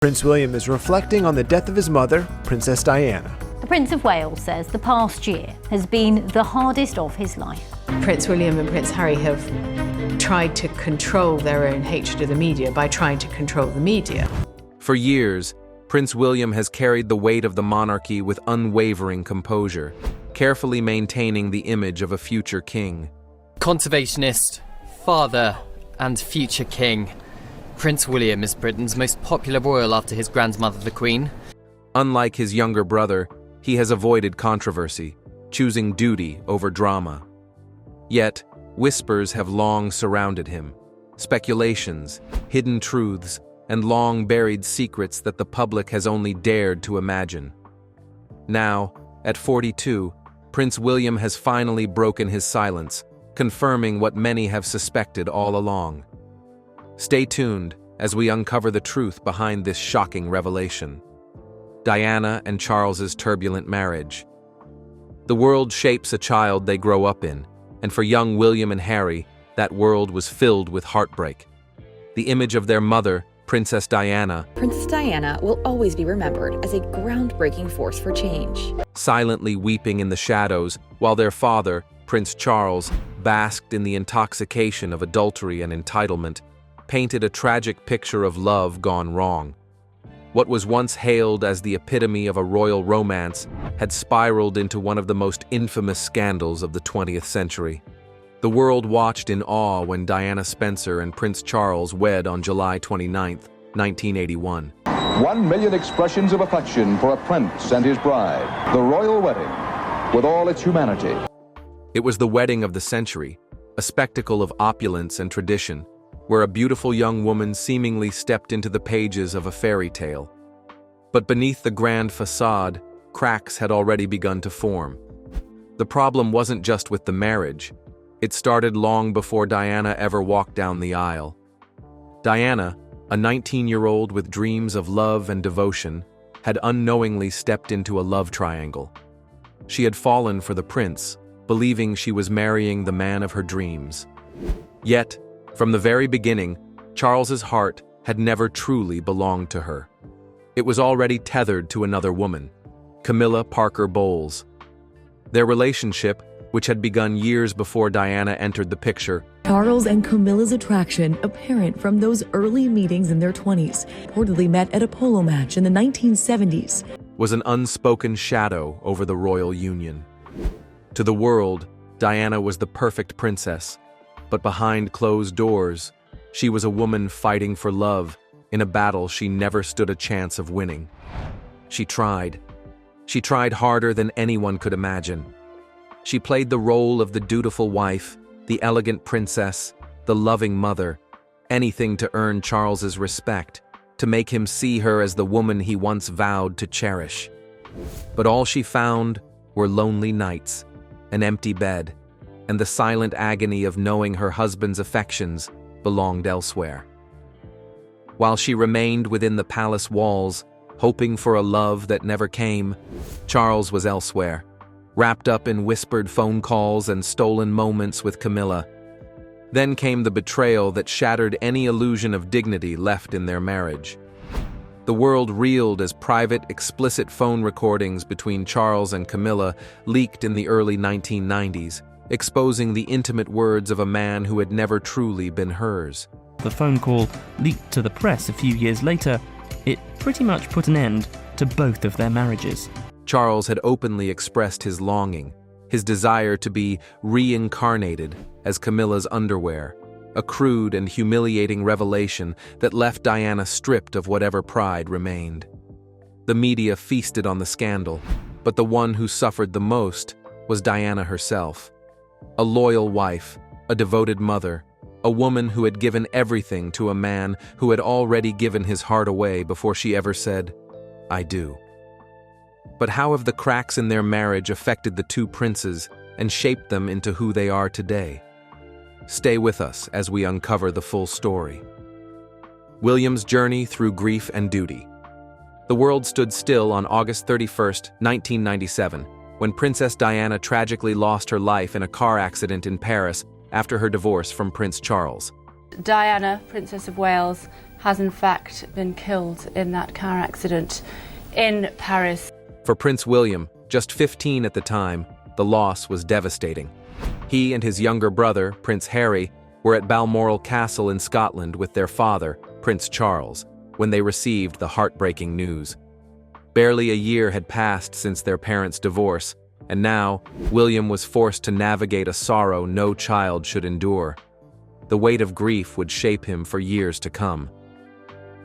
Prince William is reflecting on the death of his mother, Princess Diana. The Prince of Wales says the past year has been the hardest of his life. Prince William and Prince Harry have tried to control their own hatred of the media by trying to control the media. For years, Prince William has carried the weight of the monarchy with unwavering composure, carefully maintaining the image of a future king. Conservationist, father, and future king. Prince William is Britain's most popular royal after his grandmother, the Queen. Unlike his younger brother, he has avoided controversy, choosing duty over drama. Yet, whispers have long surrounded him. Speculations, hidden truths, and long-buried secrets that the public has only dared to imagine. Now, at 42, Prince William has finally broken his silence, confirming what many have suspected all along. Stay tuned as we uncover the truth behind this shocking revelation. Diana and Charles's turbulent marriage. The world shapes a child they grow up in, and for young William and Harry, that world was filled with heartbreak. The image of their mother, Princess Diana, Princess Diana will always be remembered as a groundbreaking force for change. Silently weeping in the shadows, while their father, Prince Charles, basked in the intoxication of adultery and entitlement, painted a tragic picture of love gone wrong. What was once hailed as the epitome of a royal romance had spiraled into one of the most infamous scandals of the 20th century. The world watched in awe when Diana Spencer and Prince Charles wed on July 29, 1981. 1 million expressions of affection for a prince and his bride. The royal wedding, with all its humanity. It was the wedding of the century, a spectacle of opulence and tradition, where a beautiful young woman seemingly stepped into the pages of a fairy tale. But beneath the grand facade, cracks had already begun to form. The problem wasn't just with the marriage. It started long before Diana ever walked down the aisle. Diana, a 19-year-old with dreams of love and devotion, had unknowingly stepped into a love triangle. She had fallen for the prince, believing she was marrying the man of her dreams. Yet, from the very beginning, Charles's heart had never truly belonged to her. It was already tethered to another woman, Camilla Parker Bowles. Their relationship, which had begun years before Diana entered the picture, Charles and Camilla's attraction, apparent from those early meetings in their 20s, reportedly met at a polo match in the 1970s, was an unspoken shadow over the royal union. To the world, Diana was the perfect princess, but behind closed doors, she was a woman fighting for love in a battle she never stood a chance of winning. She tried. She tried harder than anyone could imagine. She played the role of the dutiful wife, the elegant princess, the loving mother, anything to earn Charles's respect, to make him see her as the woman he once vowed to cherish. But all she found were lonely nights, an empty bed, and the silent agony of knowing her husband's affections belonged elsewhere. While she remained within the palace walls, hoping for a love that never came, Charles was elsewhere, wrapped up in whispered phone calls and stolen moments with Camilla. Then came the betrayal that shattered any illusion of dignity left in their marriage. The world reeled as private, explicit phone recordings between Charles and Camilla leaked in the early 1990s, exposing the intimate words of a man who had never truly been hers. The phone call leaked to the press a few years later. It pretty much put an end to both of their marriages. Charles had openly expressed his longing, his desire to be reincarnated as Camilla's underwear, a crude and humiliating revelation that left Diana stripped of whatever pride remained. The media feasted on the scandal, but the one who suffered the most was Diana herself. A loyal wife, a devoted mother, a woman who had given everything to a man who had already given his heart away before she ever said, "I do." But how have the cracks in their marriage affected the two princes and shaped them into who they are today? Stay with us as we uncover the full story. William's journey through grief and duty. The world stood still on August 31, 1997, when Princess Diana tragically lost her life in a car accident in Paris after her divorce from Prince Charles. Diana, Princess of Wales, has in fact been killed in that car accident in Paris. For Prince William, just 15 at the time, the loss was devastating. He and his younger brother, Prince Harry, were at Balmoral Castle in Scotland with their father, Prince Charles, when they received the heartbreaking news. Barely a year had passed since their parents' divorce, and now William was forced to navigate a sorrow no child should endure. The weight of grief would shape him for years to come.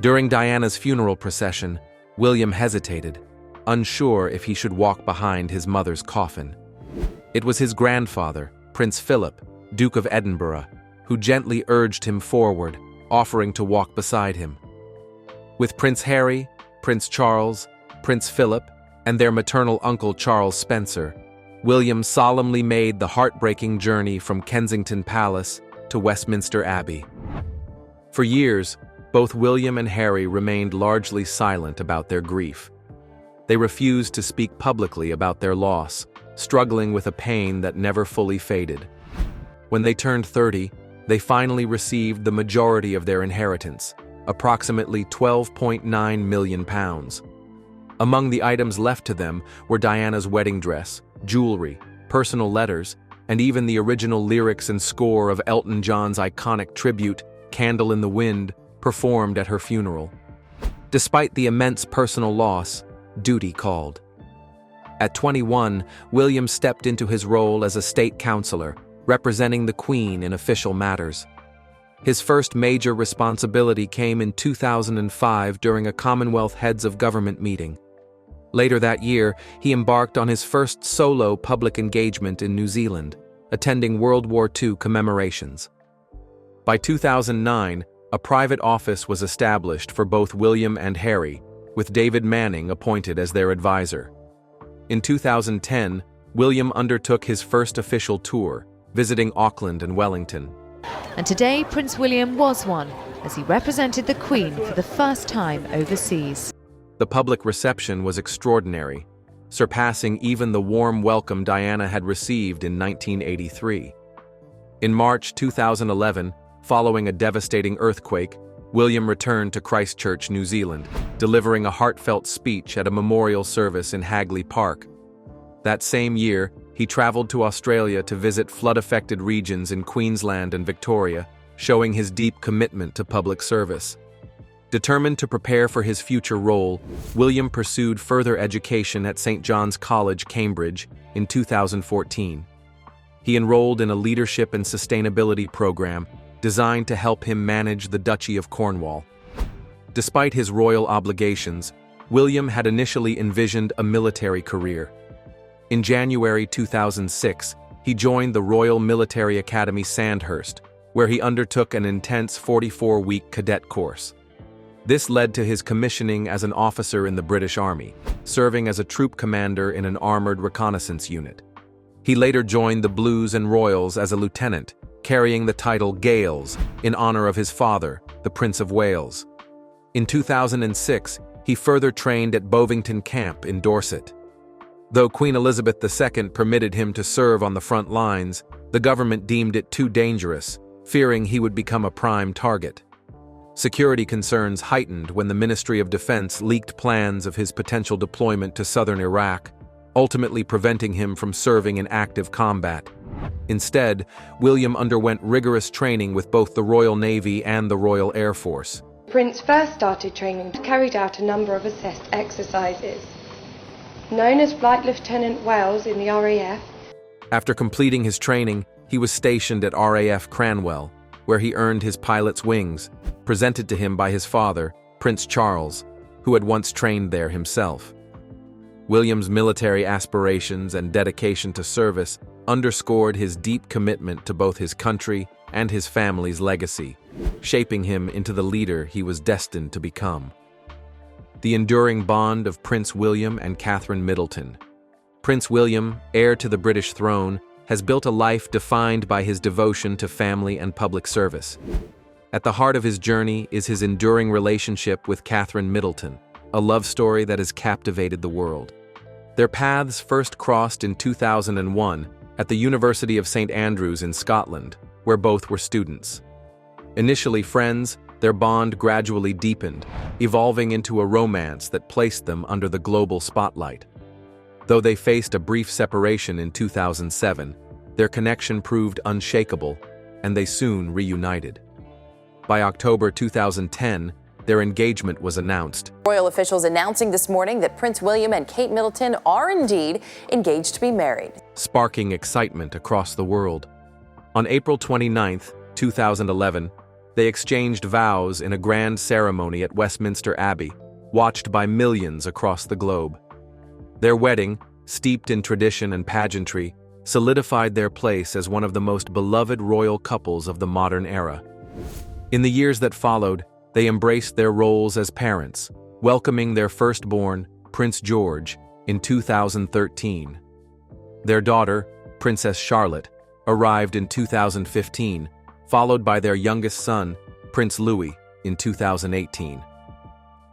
During Diana's funeral procession, William hesitated, unsure if he should walk behind his mother's coffin. It was his grandfather, Prince Philip, Duke of Edinburgh, who gently urged him forward, offering to walk beside him. With Prince Harry, Prince Charles, Prince Philip, and their maternal uncle Charles Spencer, William solemnly made the heartbreaking journey from Kensington Palace to Westminster Abbey. For years, both William and Harry remained largely silent about their grief. They refused to speak publicly about their loss, struggling with a pain that never fully faded. When they turned 30, they finally received the majority of their inheritance, approximately £12.9 million. Among the items left to them were Diana's wedding dress, jewelry, personal letters, and even the original lyrics and score of Elton John's iconic tribute, Candle in the Wind, performed at her funeral. Despite the immense personal loss, duty called. At 21, William stepped into his role as a state councillor, representing the Queen in official matters. His first major responsibility came in 2005 during a Commonwealth Heads of Government meeting. Later that year, he embarked on his first solo public engagement in New Zealand, attending World War II commemorations. By 2009, a private office was established for both William and Harry, with David Manning appointed as their advisor. In 2010, William undertook his first official tour, visiting Auckland and Wellington. And today, Prince William was one, as he represented the Queen for the first time overseas. The public reception was extraordinary, surpassing even the warm welcome Diana had received in 1983. In March 2011, following a devastating earthquake, William returned to Christchurch, New Zealand, delivering a heartfelt speech at a memorial service in Hagley Park. That same year, he traveled to Australia to visit flood-affected regions in Queensland and Victoria, showing his deep commitment to public service. Determined to prepare for his future role, William pursued further education at St. John's College, Cambridge, in 2014. He enrolled in a leadership and sustainability program designed to help him manage the Duchy of Cornwall. Despite his royal obligations, William had initially envisioned a military career. In January 2006, he joined the Royal Military Academy Sandhurst, where he undertook an intense 44-week cadet course. This led to his commissioning as an officer in the British Army, serving as a troop commander in an armored reconnaissance unit. He later joined the Blues and Royals as a lieutenant, carrying the title Gales in honor of his father, the Prince of Wales. In 2006, he further trained at Bovington Camp in Dorset. Though Queen Elizabeth II permitted him to serve on the front lines, the government deemed it too dangerous, fearing he would become a prime target. Security concerns heightened when the Ministry of Defense leaked plans of his potential deployment to southern Iraq, ultimately preventing him from serving in active combat. Instead, William underwent rigorous training with both the Royal Navy and the Royal Air Force. Prince first started training and carried out a number of assessed exercises. Known as Flight Lieutenant Wales in the RAF. After completing his training, he was stationed at RAF Cranwell, where he earned his pilot's wings, presented to him by his father, Prince Charles, who had once trained there himself. William's military aspirations and dedication to service underscored his deep commitment to both his country and his family's legacy, shaping him into the leader he was destined to become. The enduring bond of Prince William and Catherine Middleton. Prince William, heir to the British throne, has built a life defined by his devotion to family and public service. At the heart of his journey is his enduring relationship with Catherine Middleton, a love story that has captivated the world. Their paths first crossed in 2001 at the University of St. Andrews in Scotland, where both were students. Initially friends, their bond gradually deepened, evolving into a romance that placed them under the global spotlight. Though they faced a brief separation in 2007, their connection proved unshakable, and they soon reunited. By October 2010, their engagement was announced. Royal officials announcing this morning that Prince William and Kate Middleton are indeed engaged to be married, sparking excitement across the world. On April 29, 2011, they exchanged vows in a grand ceremony at Westminster Abbey, watched by millions across the globe. Their wedding, steeped in tradition and pageantry, solidified their place as one of the most beloved royal couples of the modern era. In the years that followed, they embraced their roles as parents, welcoming their firstborn, Prince George, in 2013. Their daughter, Princess Charlotte, arrived in 2015, followed by their youngest son, Prince Louis, in 2018.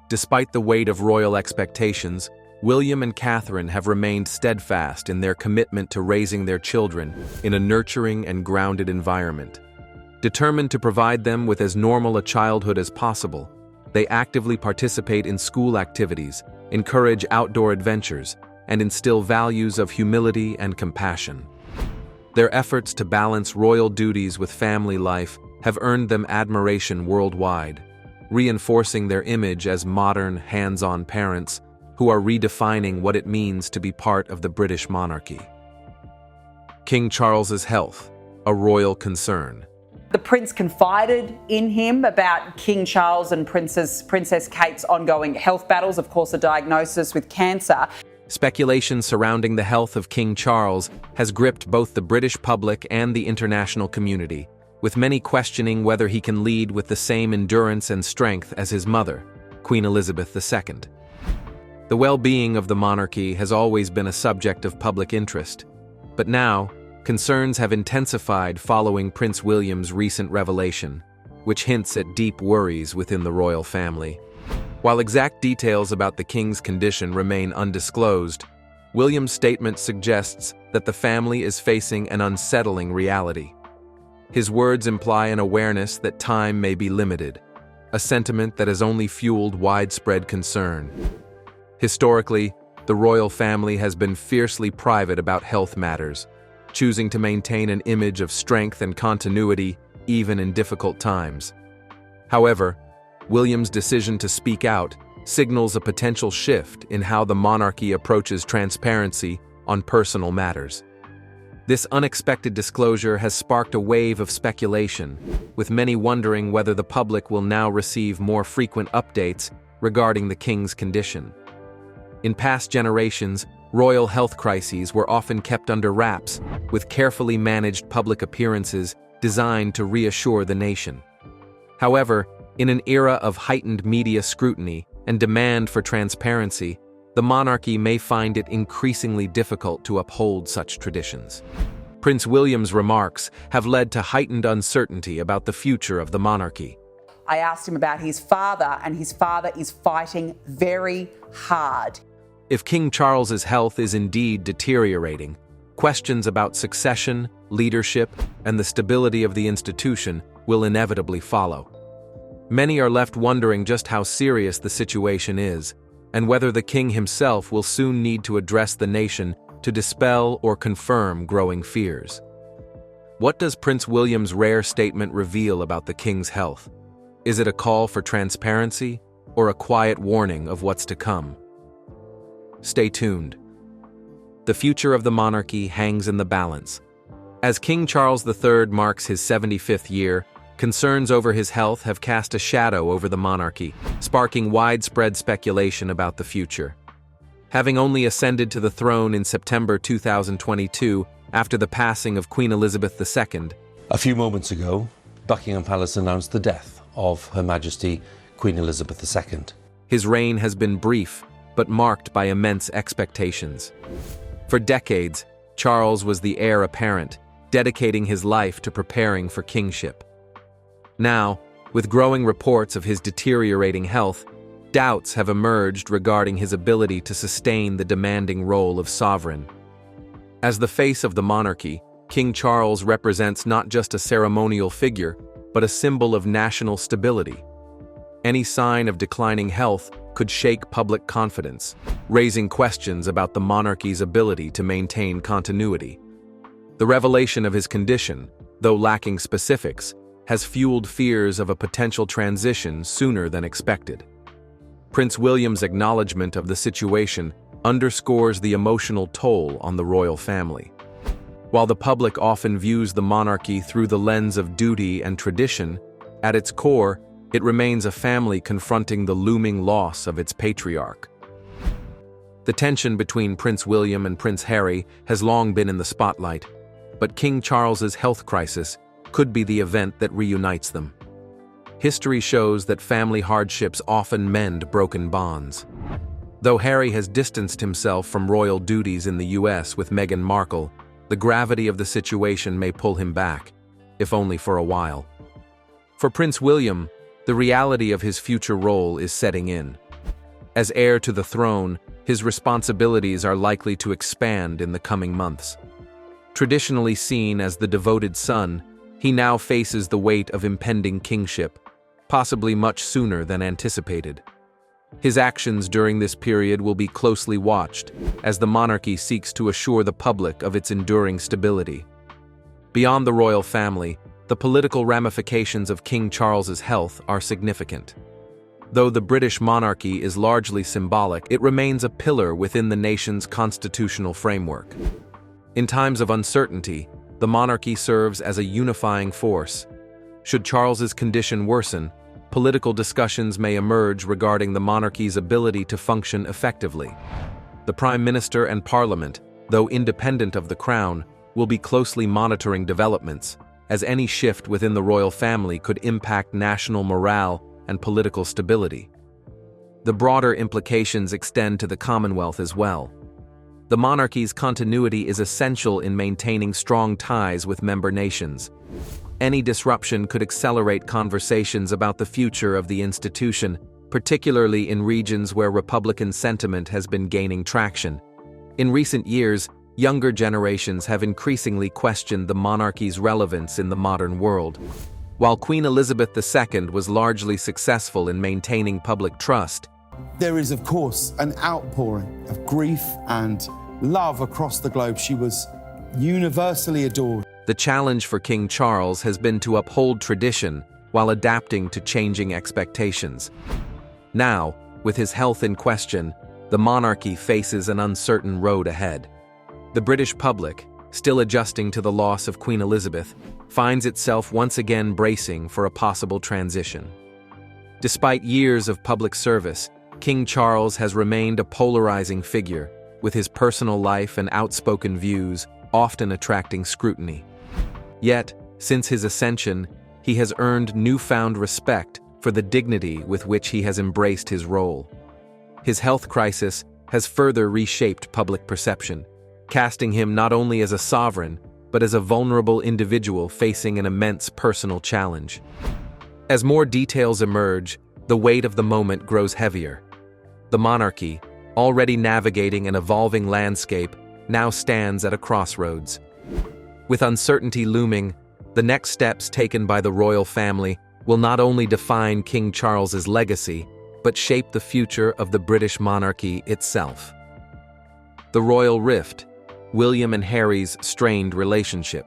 Despite the weight of royal expectations, William and Catherine have remained steadfast in their commitment to raising their children in a nurturing and grounded environment. Determined to provide them with as normal a childhood as possible, they actively participate in school activities, encourage outdoor adventures, and instill values of humility and compassion. Their efforts to balance royal duties with family life have earned them admiration worldwide, reinforcing their image as modern, hands-on parents who are redefining what it means to be part of the British monarchy. King Charles's health, a royal concern. The prince confided in him about King Charles and Princess Kate's ongoing health battles, of course, a diagnosis with cancer. Speculation surrounding the health of King Charles has gripped both the British public and the international community, with many questioning whether he can lead with the same endurance and strength as his mother, Queen Elizabeth II. The well-being of the monarchy has always been a subject of public interest, but now, concerns have intensified following Prince William's recent revelation, which hints at deep worries within the royal family. While exact details about the king's condition remain undisclosed, William's statement suggests that the family is facing an unsettling reality. His words imply an awareness that time may be limited, a sentiment that has only fueled widespread concern. Historically, the royal family has been fiercely private about health matters, choosing to maintain an image of strength and continuity even in difficult times. However, William's decision to speak out signals a potential shift in how the monarchy approaches transparency on personal matters. This unexpected disclosure has sparked a wave of speculation, with many wondering whether the public will now receive more frequent updates regarding the king's condition. In past generations, royal health crises were often kept under wraps, with carefully managed public appearances designed to reassure the nation. However, in an era of heightened media scrutiny and demand for transparency, the monarchy may find it increasingly difficult to uphold such traditions. Prince William's remarks have led to heightened uncertainty about the future of the monarchy. I asked him about his father, and his father is fighting very hard. If King Charles's health is indeed deteriorating, questions about succession, leadership, and the stability of the institution will inevitably follow. Many are left wondering just how serious the situation is, and whether the king himself will soon need to address the nation to dispel or confirm growing fears. What does Prince William's rare statement reveal about the king's health? Is it a call for transparency, or a quiet warning of what's to come? Stay tuned. The future of the monarchy hangs in the balance. As King Charles III marks his 75th year, concerns over his health have cast a shadow over the monarchy, sparking widespread speculation about the future. Having only ascended to the throne in September 2022 after the passing of Queen Elizabeth II, a few moments ago, Buckingham Palace announced the death of Her Majesty Queen Elizabeth II. His reign has been brief, but marked by immense expectations. For decades, Charles was the heir apparent, dedicating his life to preparing for kingship. Now, with growing reports of his deteriorating health, doubts have emerged regarding his ability to sustain the demanding role of sovereign. As the face of the monarchy, King Charles represents not just a ceremonial figure, but a symbol of national stability, Any sign of declining health could shake public confidence, raising questions about the monarchy's ability to maintain continuity. The revelation of his condition, though lacking specifics, has fueled fears of a potential transition sooner than expected. Prince William's acknowledgement of the situation underscores the emotional toll on the royal family. While the public often views the monarchy through the lens of duty and tradition, at its core, it remains a family confronting the looming loss of its patriarch. The tension between Prince William and Prince Harry has long been in the spotlight, but King Charles's health crisis could be the event that reunites them. History shows that family hardships often mend broken bonds. Though Harry has distanced himself from royal duties in the US with Meghan Markle, the gravity of the situation may pull him back, if only for a while. For Prince William, the reality of his future role is setting in. As heir to the throne, his responsibilities are likely to expand in the coming months. Traditionally seen as the devoted son, he now faces the weight of impending kingship, possibly much sooner than anticipated. His actions during this period will be closely watched, as the monarchy seeks to assure the public of its enduring stability. Beyond the royal family, the political ramifications of King Charles's health are significant. Though the British monarchy is largely symbolic, it remains a pillar within the nation's constitutional framework. In times of uncertainty, the monarchy serves as a unifying force. Should Charles's condition worsen, political discussions may emerge regarding the monarchy's ability to function effectively. The Prime Minister and Parliament, though independent of the Crown, will be closely monitoring developments, as any shift within the royal family could impact national morale and political stability. The broader implications extend to the Commonwealth as well. The monarchy's continuity is essential in maintaining strong ties with member nations. Any disruption could accelerate conversations about the future of the institution, particularly in regions where Republican sentiment has been gaining traction. In recent years, younger generations have increasingly questioned the monarchy's relevance in the modern world. While Queen Elizabeth II was largely successful in maintaining public trust, there is, of course, an outpouring of grief and love across the globe. She was universally adored. The challenge for King Charles has been to uphold tradition while adapting to changing expectations. Now, with his health in question, the monarchy faces an uncertain road ahead. The British public, still adjusting to the loss of Queen Elizabeth, finds itself once again bracing for a possible transition. Despite years of public service, King Charles has remained a polarizing figure, with his personal life and outspoken views often attracting scrutiny. Yet, since his ascension, he has earned newfound respect for the dignity with which he has embraced his role. His health crisis has further reshaped public perception, casting him not only as a sovereign, but as a vulnerable individual facing an immense personal challenge. As more details emerge, the weight of the moment grows heavier. The monarchy, already navigating an evolving landscape, now stands at a crossroads. With uncertainty looming, the next steps taken by the royal family will not only define King Charles's legacy, but shape the future of the British monarchy itself. The royal rift, William and Harry's strained relationship.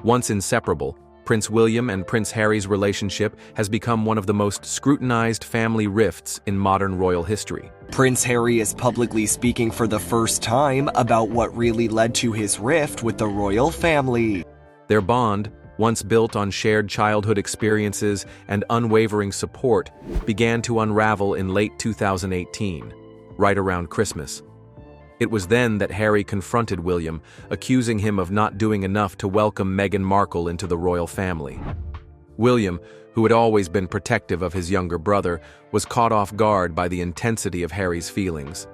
Once inseparable, Prince William and Prince Harry's relationship has become one of the most scrutinized family rifts in modern royal history. Prince Harry is publicly speaking for the first time about what really led to his rift with the royal family. Their bond, once built on shared childhood experiences and unwavering support, began to unravel in late 2018, right around Christmas. It was then that Harry confronted William, accusing him of not doing enough to welcome Meghan Markle into the royal family. William, who had always been protective of his younger brother, was caught off guard by the intensity of Harry's feelings.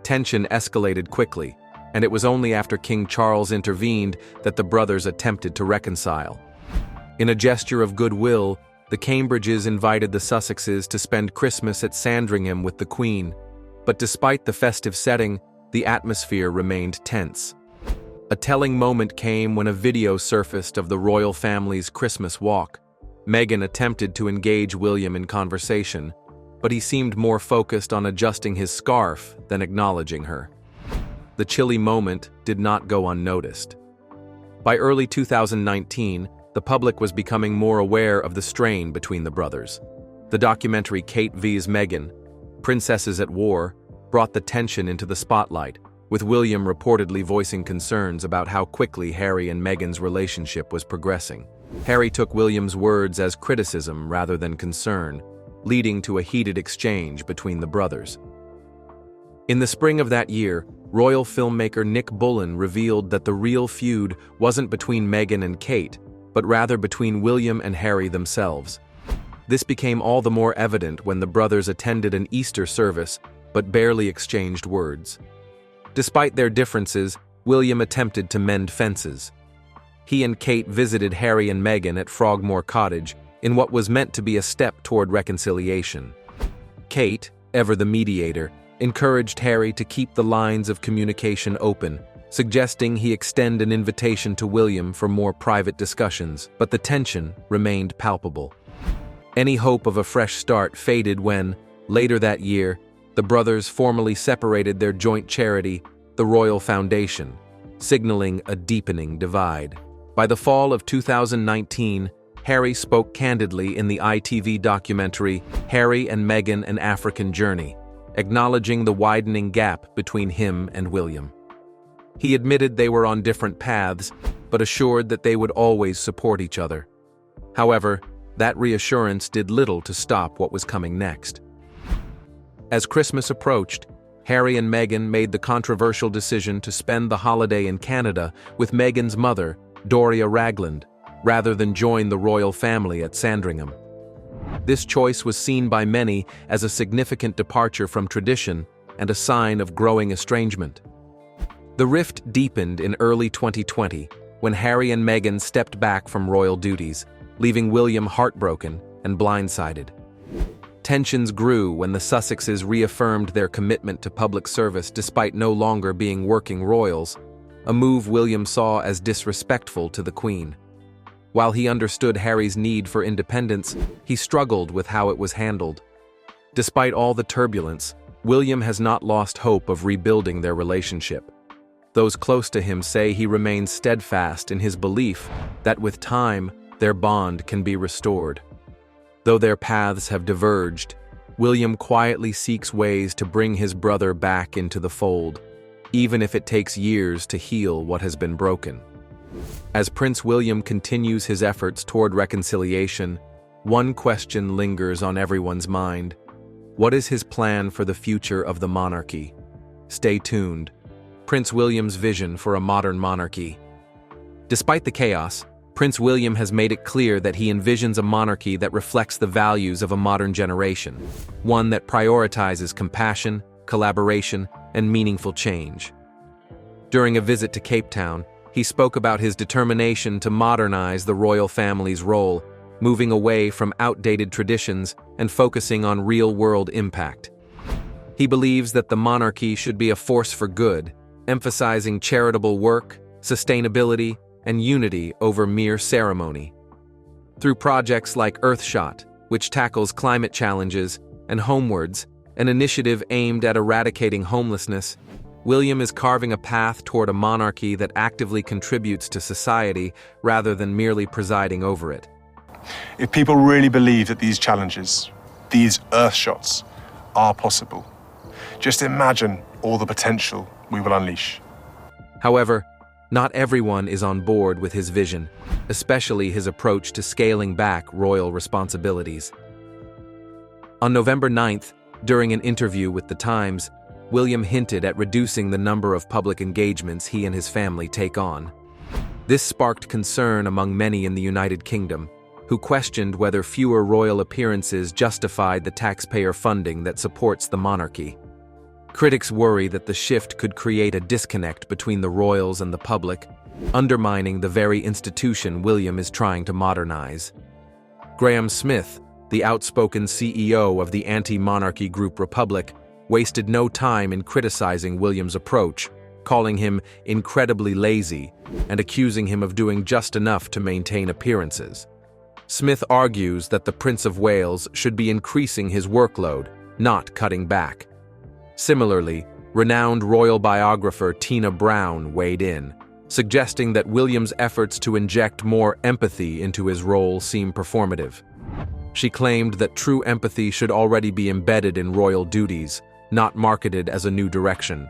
Tension escalated quickly, and it was only after King Charles intervened that the brothers attempted to reconcile. In a gesture of goodwill, the Cambridges invited the Sussexes to spend Christmas at Sandringham with the Queen, but despite the festive setting, the atmosphere remained tense. A telling moment came when a video surfaced of the royal family's Christmas walk. Meghan attempted to engage William in conversation, but he seemed more focused on adjusting his scarf than acknowledging her. The chilly moment did not go unnoticed. By early 2019, the public was becoming more aware of the strain between the brothers. The documentary Kate vs. Meghan, Princesses at War, brought the tension into the spotlight, with William reportedly voicing concerns about how quickly Harry and Meghan's relationship was progressing. Harry took William's words as criticism rather than concern, leading to a heated exchange between the brothers. In the spring of that year, royal filmmaker Nick Bullen revealed that the real feud wasn't between Meghan and Kate, but rather between William and Harry themselves. This became all the more evident when the brothers attended an Easter service, but barely exchanged words. Despite their differences, William attempted to mend fences. He and Kate visited Harry and Meghan at Frogmore Cottage in what was meant to be a step toward reconciliation. Kate, ever the mediator, encouraged Harry to keep the lines of communication open, suggesting he extend an invitation to William for more private discussions, but the tension remained palpable. Any hope of a fresh start faded when, later that year, the brothers formally separated their joint charity, the Royal Foundation, signaling a deepening divide. By the fall of 2019, Harry spoke candidly in the ITV documentary Harry and Meghan: An African Journey, acknowledging the widening gap between him and William. He admitted they were on different paths, but assured that they would always support each other. However, that reassurance did little to stop what was coming next. As Christmas approached, Harry and Meghan made the controversial decision to spend the holiday in Canada with Meghan's mother, Doria Ragland, rather than join the royal family at Sandringham. This choice was seen by many as a significant departure from tradition and a sign of growing estrangement. The rift deepened in early 2020 when Harry and Meghan stepped back from royal duties, leaving William heartbroken and blindsided. Tensions grew when the Sussexes reaffirmed their commitment to public service despite no longer being working royals, a move William saw as disrespectful to the Queen. While he understood Harry's need for independence, he struggled with how it was handled. Despite all the turbulence, William has not lost hope of rebuilding their relationship. Those close to him say he remains steadfast in his belief that with time, their bond can be restored. Though their paths have diverged, William quietly seeks ways to bring his brother back into the fold, even if it takes years to heal what has been broken. As Prince William continues his efforts toward reconciliation, one question lingers on everyone's mind. What is his plan for the future of the monarchy? Stay tuned. Prince William's vision for a modern monarchy. Despite the chaos, Prince William has made it clear that he envisions a monarchy that reflects the values of a modern generation, one that prioritizes compassion, collaboration, and meaningful change. During a visit to Cape Town, he spoke about his determination to modernize the royal family's role, moving away from outdated traditions and focusing on real-world impact. He believes that the monarchy should be a force for good, emphasizing charitable work, sustainability, and unity over mere ceremony. Through projects like Earthshot, which tackles climate challenges, and Homewards, an initiative aimed at eradicating homelessness, William is carving a path toward a monarchy that actively contributes to society rather than merely presiding over it. If people really believe that these challenges, these Earthshots, are possible, just imagine all the potential we will unleash. However, not everyone is on board with his vision, especially his approach to scaling back royal responsibilities. On November 9th, during an interview with The Times, William hinted at reducing the number of public engagements he and his family take on. This sparked concern among many in the United Kingdom, who questioned whether fewer royal appearances justified the taxpayer funding that supports the monarchy. Critics worry that the shift could create a disconnect between the royals and the public, undermining the very institution William is trying to modernize. Graham Smith, the outspoken CEO of the anti-monarchy group Republic, wasted no time in criticizing William's approach, calling him incredibly lazy and accusing him of doing just enough to maintain appearances. Smith argues that the Prince of Wales should be increasing his workload, not cutting back. Similarly, renowned royal biographer Tina Brown weighed in, suggesting that William's efforts to inject more empathy into his role seem performative. She claimed that true empathy should already be embedded in royal duties, not marketed as a new direction.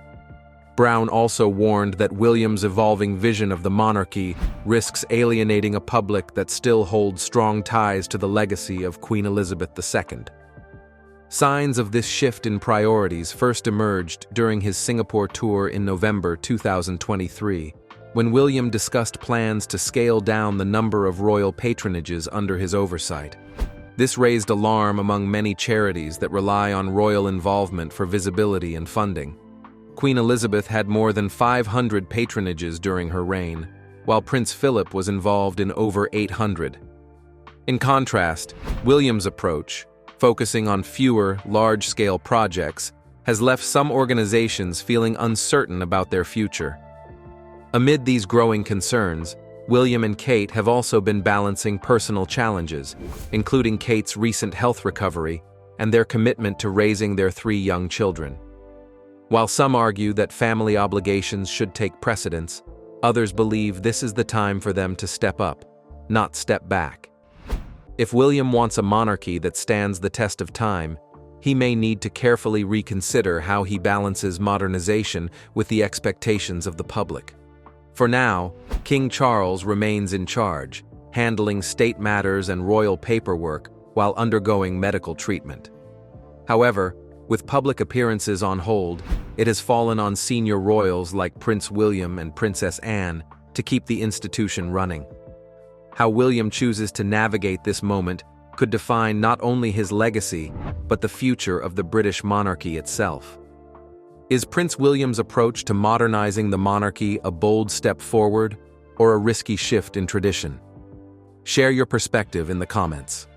Brown also warned that William's evolving vision of the monarchy risks alienating a public that still holds strong ties to the legacy of Queen Elizabeth II. Signs of this shift in priorities first emerged during his Singapore tour in November 2023, when William discussed plans to scale down the number of royal patronages under his oversight. This raised alarm among many charities that rely on royal involvement for visibility and funding. Queen Elizabeth had more than 500 patronages during her reign, while Prince Philip was involved in over 800. In contrast, William's approach, focusing on fewer, large-scale projects, has left some organizations feeling uncertain about their future. Amid these growing concerns, William and Kate have also been balancing personal challenges, including Kate's recent health recovery and their commitment to raising their 3 young children. While some argue that family obligations should take precedence, others believe this is the time for them to step up, not step back. If William wants a monarchy that stands the test of time, he may need to carefully reconsider how he balances modernization with the expectations of the public. For now, King Charles remains in charge, handling state matters and royal paperwork while undergoing medical treatment. However, with public appearances on hold, it has fallen on senior royals like Prince William and Princess Anne to keep the institution running. How William chooses to navigate this moment could define not only his legacy, but the future of the British monarchy itself. Is Prince William's approach to modernizing the monarchy a bold step forward or a risky shift in tradition? Share your perspective in the comments.